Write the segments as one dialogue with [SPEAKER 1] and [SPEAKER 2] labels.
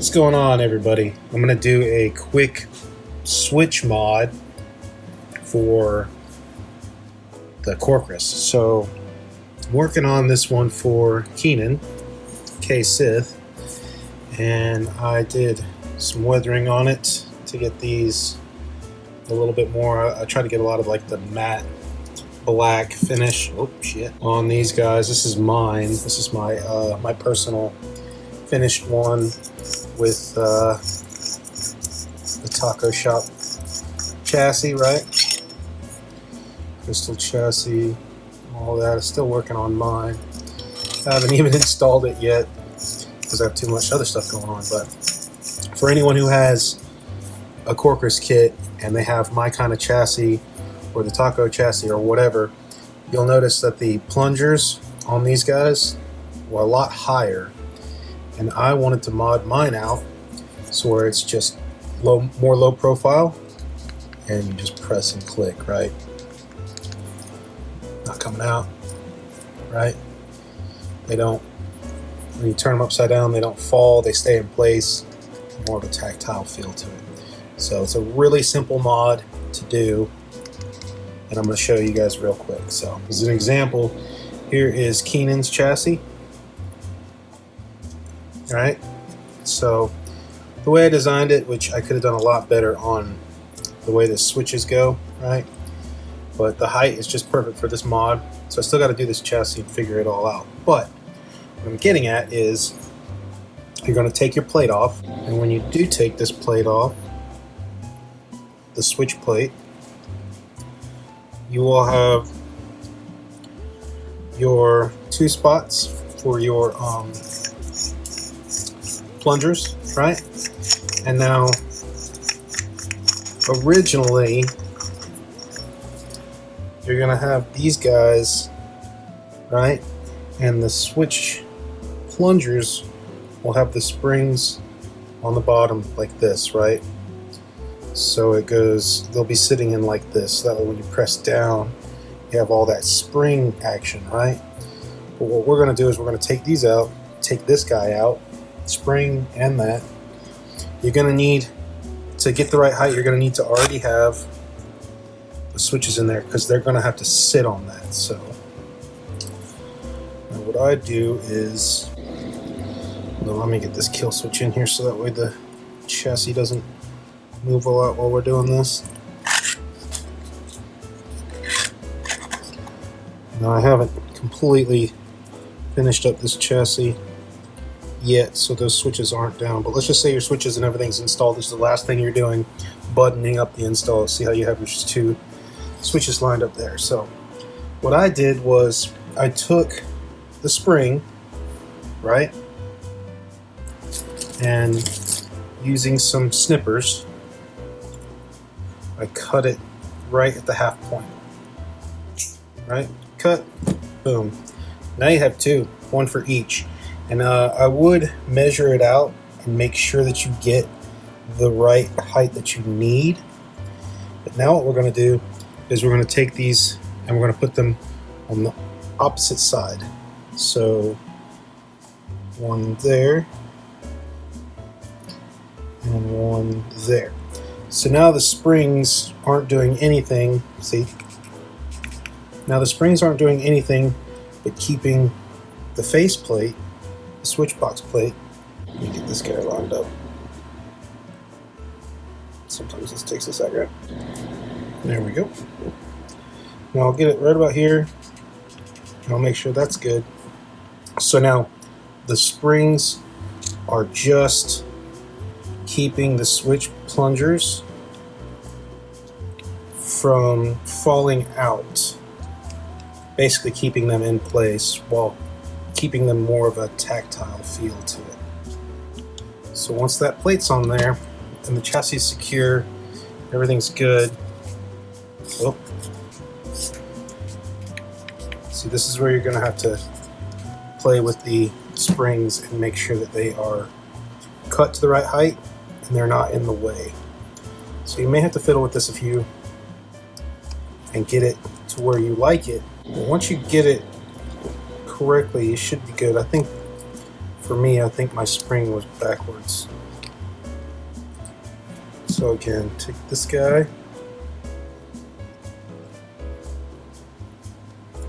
[SPEAKER 1] What's going on, everybody? I'm going to do a quick switch mod for the Courkrus. So I'm working on this one for Keenan, K-Sith, and I did some weathering on it to get these a little bit more. I try to get a lot of like the matte black finish on these guys. This is mine. This is my my personal finished one with the taco shop chassis, right? Crystal chassis, all that. I'm still working on mine. I haven't even installed it yet because I have too much other stuff going on. But for anyone who has a Courkrus kit and they have my kind of chassis or the taco chassis or whatever, you'll notice that the plungers on these guys were a lot higher. And I wanted to mod mine out so where it's just more low profile, and you just press and click, right? Not coming out, right? They don't, when you turn them upside down, they don't fall, they stay in place. More of a tactile feel to it. So it's a really simple mod to do, and I'm going to show you guys real quick. So as an example, here is Keenan's chassis. Alright, so the way I designed it, which I could have done a lot better on the way the switches go, right? But the height is just perfect for this mod, so I still got to do this chassis and figure it all out. But what I'm getting at is you're going to take your plate off, and when you do take this plate off, the switch plate, you will have your two spots for your plungers, right? And now originally you're gonna have these guys, right? And the switch plungers will have the springs on the bottom like this, right? So it goes, they'll be sitting in like this. That way when you press down, you have all that spring action, right? But what we're gonna do is we're gonna take these out, take this guy out, spring and that. You're going to need, to get the right height, you're going to need to already have the switches in there because they're going to have to sit on that. So now what I do is, well, let me get this kill switch in here so that way the chassis doesn't move a lot while we're doing this. Now I haven't completely finished up this chassis yet, so those switches aren't down, but let's just say your switches and everything's installed. This is the last thing you're doing, buttoning up the install. See how you have your two switches lined up there. So what I did was I took the spring, right, and using some snippers I cut it right at the half point, right, cut, boom. Now you have two, one for each. And I would measure it out and make sure that you get the right height that you need. But now what we're going to do is we're going to take these and we're going to put them on the opposite side. So one there and one there. So now the springs aren't doing anything. See? Now the springs aren't doing anything but keeping the faceplate, the switch box plate. Let me get this guy lined up. Sometimes this takes a second. There we go. Now I'll get it right about here, and I'll make sure that's good. So now the springs are just keeping the switch plungers from falling out, basically keeping them in place while keeping them more of a tactile feel to it. So once that plate's on there and the chassis is secure, everything's good. Oh. See, this is where you're going to have to play with the springs and make sure that they are cut to the right height and they're not in the way. So you may have to fiddle with this a few and get it to where you like it. But once you get it correctly, you should be good. I think for me, I think my spring was backwards. So again, take this guy.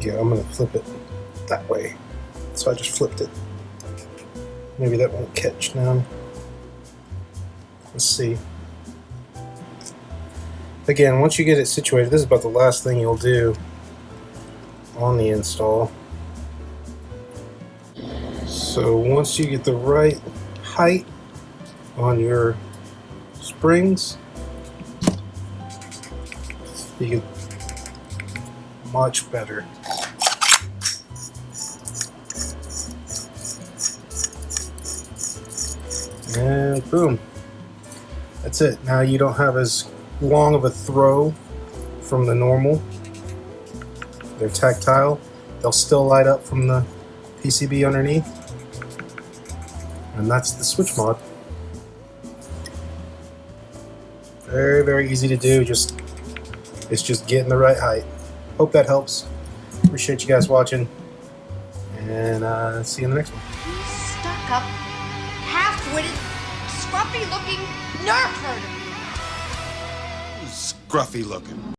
[SPEAKER 1] Yeah, I'm gonna flip it that way. So I just flipped it. Maybe that won't catch now. Let's see. Again, once you get it situated, this is about the last thing you'll do on the install. So once you get the right height on your springs, you get much better. And boom, that's it. Now you don't have as long of a throw from the normal. They're tactile. They'll still light up from the PCB underneath. And that's the switch mod. Very, very easy to do. It's just getting the right height. Hope that helps. Appreciate you guys watching. And see you in the next one.
[SPEAKER 2] Stuck up, half-witted, scruffy-looking nerf herder.
[SPEAKER 3] Scruffy looking.